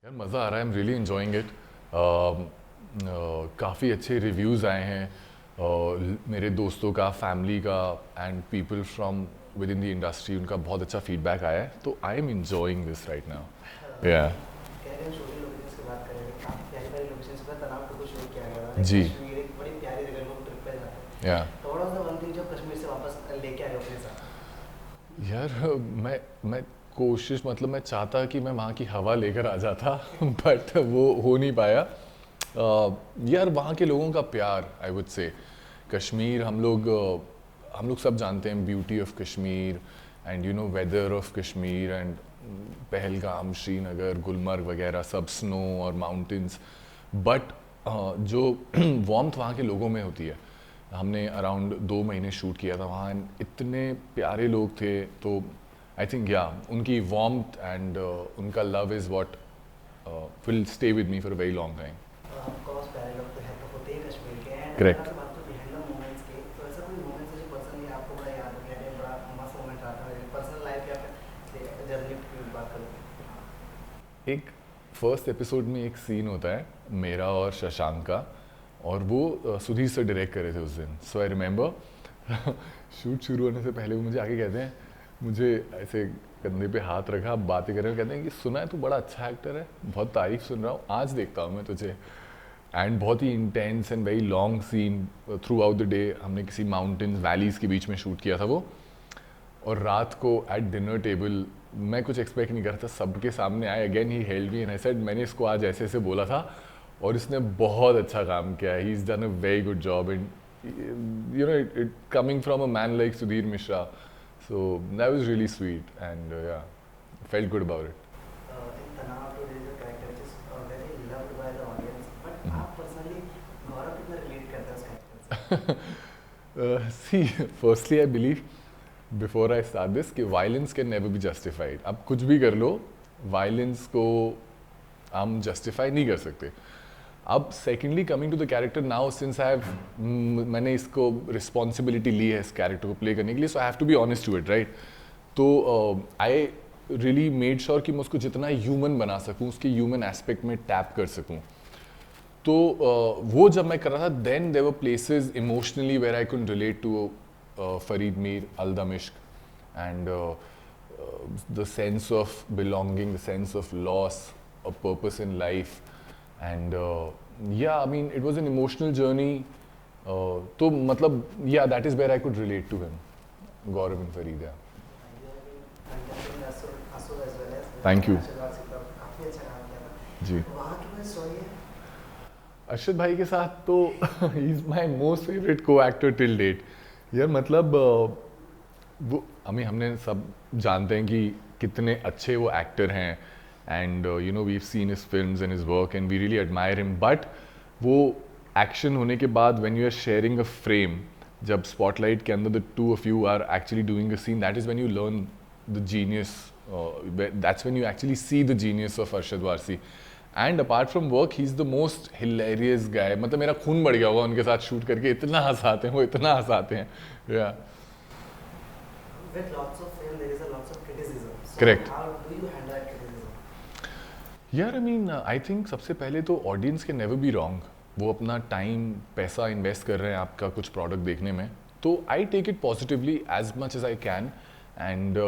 यार मज़ा आ रहा है, I am really enjoying it. काफ़ी अच्छे रिव्यूज़ आए हैं मेरे दोस्तों का, फैमिली का and people from with in the industry, उनका बहुत अच्छा फीडबैक आया है, तो I am enjoying this right now. या कह रहे हैं शूटिंग लोकेशंस की बात करें, काफ़ी प्यारी प्यारी लोकेशंस पर तनाव टू को शूट किया गया है। जी। कश्मीर एक बड़ी प्यारी जगह, लोग ट्रिप पे जाते हैं। या तो what was the one thing जो कश्मीर से वापस लेके आए हो अपने साथ? यार मैं कोशिश, मतलब मैं चाहता कि मैं वहाँ की हवा लेकर आ जाता बट वो हो नहीं पाया। यार वहाँ के लोगों का प्यार, आई वुड से कश्मीर, हम लोग सब जानते हैं beauty of Kashmir and you know whether of Kashmir and Pahalgam, Srinagar, Gulmarg वगैरह सब स्नो और माउंटेन्स, बट जो वार्मथ वहाँ के लोगों में होती है। हमने अराउंड 2 महीने शूट किया था वहाँ and इतने प्यारे लोग थे, तो आई थिंक या उनकी वार्मथ एंड उनका love is what will stay with me for a very long time. Of course प्यारे लोग तो हैं, तो होते ही कश्मीर के। एंड अगर करेक्ट। आपसे बात करें बिहाइंड द मोमेंट्स के, तो ऐसा कोई मोमेंट्स है जो पर्सनली आपको बड़ा याद हो गया है, बड़ा मस्त मोमेंट रहा था पर्सनल लाइफ या फिर जर्नी की बात करोगे? एक फर्स्ट एपिसोड में एक सीन होता है मेरा और शशांक का, और वो सुधीर सर डायरेक्ट कर रहे थे उस दिन। सो आई रिमेंबर शूट शुरू होने से पहले वो मुझे आके कहते हैं, मुझे ऐसे कंधे पे हाथ रखा, बातें कर रहे हैं, कहते हैं कि सुना है तू बड़ा अच्छा एक्टर है, बहुत तारीफ सुन रहा हूँ, आज देखता हूँ मैं तुझे। एंड बहुत ही intense and very long scene throughout the day. हमने किसी माउंटेन्स वैलीज़ के बीच में शूट किया था वो, और रात को एट डिनर टेबल मैं कुछ एक्सपेक्ट नहीं कर रहा था, सबके सामने आए, again he held me and I said मैंने इसको आज ऐसे ऐसे बोला था और इसने बहुत अच्छा काम किया है, he is done a very good job and you know it coming from a man like Sudhir Mishra, so that was really sweet and yeah felt good about it. In Tanav to there is a character which is very loved by the audience, but आप personally Gaurav कितना relate करते हैं उस character से? See firstly I believe before I start this कि violence can never be justified. आप कुछ भी कर लो, वायलेंस को हम जस्टिफाई नहीं कर सकते। अब secondly coming to the character now, since I have मैंने इसको रिस्पॉन्सिबिलिटी ली है इस कैरेक्टर को प्ले करने के लिए, so I have to be honest to it right. तो आई रियली मेड श्योर कि मैं उसको जितना ह्यूमन बना सकूँ, उसके ह्यूमन एस्पेक्ट में टैप कर सकूँ। तो वो जब मैं कर रहा था, then there were places emotionally where I could relate to Farid Mir, अल-दमिश्क, and the sense of belonging, the sense of loss, a purpose in life, and yeah, I mean, it was an emotional journey. तो मतलब, yeah, that is where I could relate to him, Gaurav and Fareed. Yeah. Thank you. काफी अच्छा काम किया था। जी। वहाँ की कोई स्टोरी है? अरशद भाई के साथ तो he is my most favourite को एक्टर टिल डेट। यार मतलब वो हमने सब जानते हैं कि कितने अच्छे वो एक्टर हैं, and you know we seen his films and his work and we really admire him, but वो एक्शन होने के बाद when you are sharing a frame, जब स्पॉटलाइट के अंदर the two of you are actually doing a scene, that is when you learn the genius, that's when you actually see the genius of Arshad Warsi. And apart from work he is the most hilarious गाय। मतलब मेरा खून बढ़ गया होगा उनके साथ shoot करके, इतना हंसाते हैं वो, इतना हंसाते हैं। या With lots of fame, there is a lots of criticism. So Correct. how do you handle that criticism? यार आई मीन आई थिंक सबसे पहले तो ऑडियंस के नेवर बी रॉन्ग। वो अपना टाइम पैसा इन्वेस्ट कर रहे हैं आपका कुछ प्रोडक्ट देखने में, तो I take it positively as much as I can, and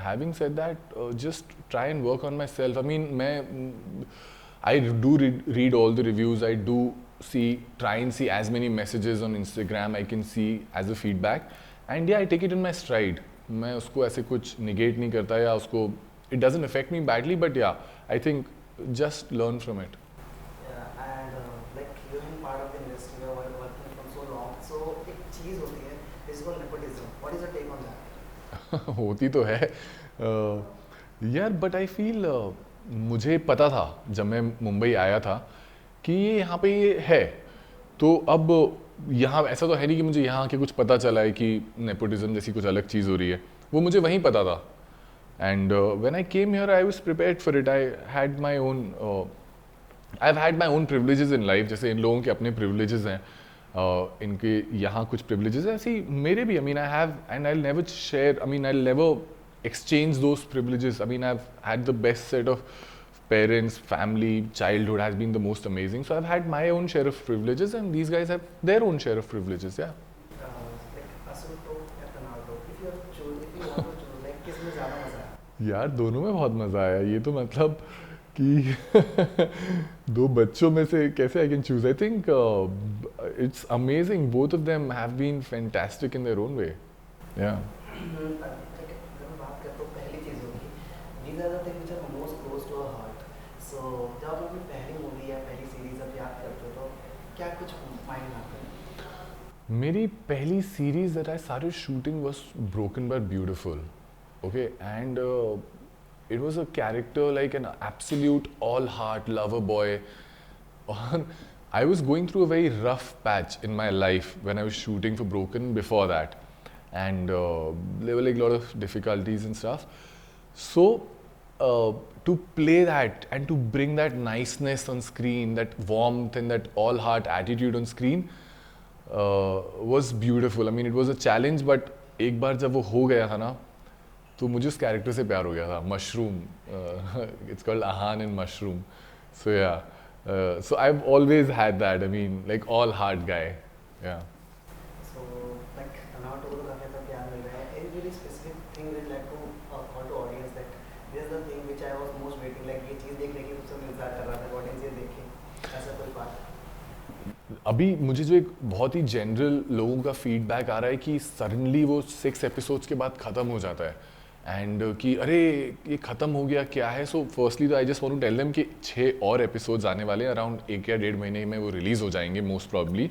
having said that just try and work on my self. I mean मैं I do read all the reviews, I do try and see as many messages on Instagram I can see as a feedback, and yeah, I take it in my stride. मैं उसको ऐसे कुछ negate नहीं करता या उसको it doesn't affect me badly, but yeah, I think just learn from it. Yeah, and like you have been part of the industry, you are working from so long. So एक चीज होती है, this is called nepotism. What is your take on that? होती तो है यार, but I feel मुझे पता था जब मैं मुंबई आया था कि ये यहाँ पे ये है, तो अब यहाँ ऐसा तो है नहीं कि मुझे यहाँ के कुछ पता चला है कि नेपोटिज्म जैसी कुछ अलग चीज़ हो रही है, वो मुझे वहीं पता था। And when I came here I was prepared for it. I had my own privileges in life, जैसे इन लोगों के अपने प्रिविलेजेस हैं, इनके यहाँ कुछ प्रिविलेजेस हैं, ऐसे ही मेरे भी। I mean I have and I will never share, I mean I will never exchange those privileges. I mean, I've had the best set of parents, family, childhood has been the most amazing. So I've had my own share of privileges, and these guys have their own share of privileges. Yeah. like Asuto या Ronaldo, if you have choose, if you want to choose, like किस में ज़्यादा मजा आया? यार दोनों में बहुत मज़ा आया. ये तो मतलब कि दो बच्चों में से कैसे I can choose. I think it's amazing. Both of them have been fantastic in their own way. Yeah. like जब मैं बात करता हूँ पहली चीज़ होगी, these are the things which are most close to our heart. So जब आप अपनी पहली मूवी या पहली सीरीज अब याद करते हो तो क्या कुछ माइंड में आता है? मेरी पहली series that I started shooting was Broken but Beautiful. Okay, and it was a character like an absolute all-heart lover boy. I was going through a very rough patch in my life when I was shooting for Broken before that, and there were like a lot of difficulties and stuff. So to play that and to bring that niceness on screen, that warmth and that all-heart attitude on screen was beautiful. I mean, it was a challenge, but एक बार जब वो हो गया था ना, तो मुझे उस कैरेक्टर से प्यार हो गया था. Mushroom, it's called Aahan in mushroom. So yeah, so I've always had that. I mean, like all heart guy. Yeah. So like Ronaldo को काफी ज़्यादा प्यार मिल रहा है. Any very specific thing would like to call to audience that this is the thing which I was most waiting, like ये चीज़ देखने के लिए सबसे इंतजार कर रहा था, ऑडियंस ये देखे, ऐसा कोई बात? अभी मुझे जो एक बहुत ही जनरल लोगों का फीडबैक आ रहा है कि सडनली वो 6 एपिसोड्स के बाद ख़त्म हो जाता है, एंड कि अरे ये ख़त्म हो गया क्या है. सो फर्स्टली तो I just want to tell them कि 6 और एपिसोड्स आने वाले हैं. अराउंड 1 या 1.5 महीने में वो रिलीज़ हो जाएंगे मोस्ट प्रॉब्ली.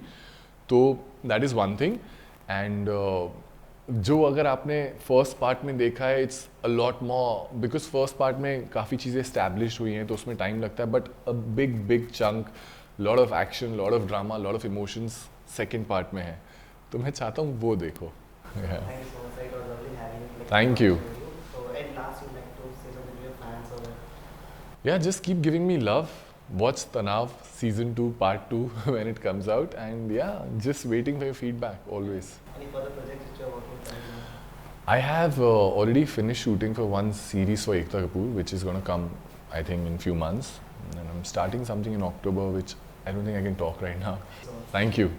तो that is one thing. And जो अगर आपने फर्स्ट पार्ट में देखा है, it's a lot more, because first part में काफ़ी चीज़ें एस्टैब्लिश हुई हैं तो उसमें टाइम लगता है, but a big chunk, lot of action, lot of drama, lot of emotions second part में है. तो मैं चाहता हूँ वो देखो. Thank you so much. It was lovely having you. Like, Thank you. So at last, you like to say something to your fans or Yeah, just keep giving me love. Watch Tanav season 2 part 2 when it comes out, and yeah, just waiting for your feedback always. any further projects which you are working on? I have already finished shooting for one series for Ekta Kapoor, which is going to come, I think, in few months, and I'm starting something in October which I don't think I can talk right now. So Thank you.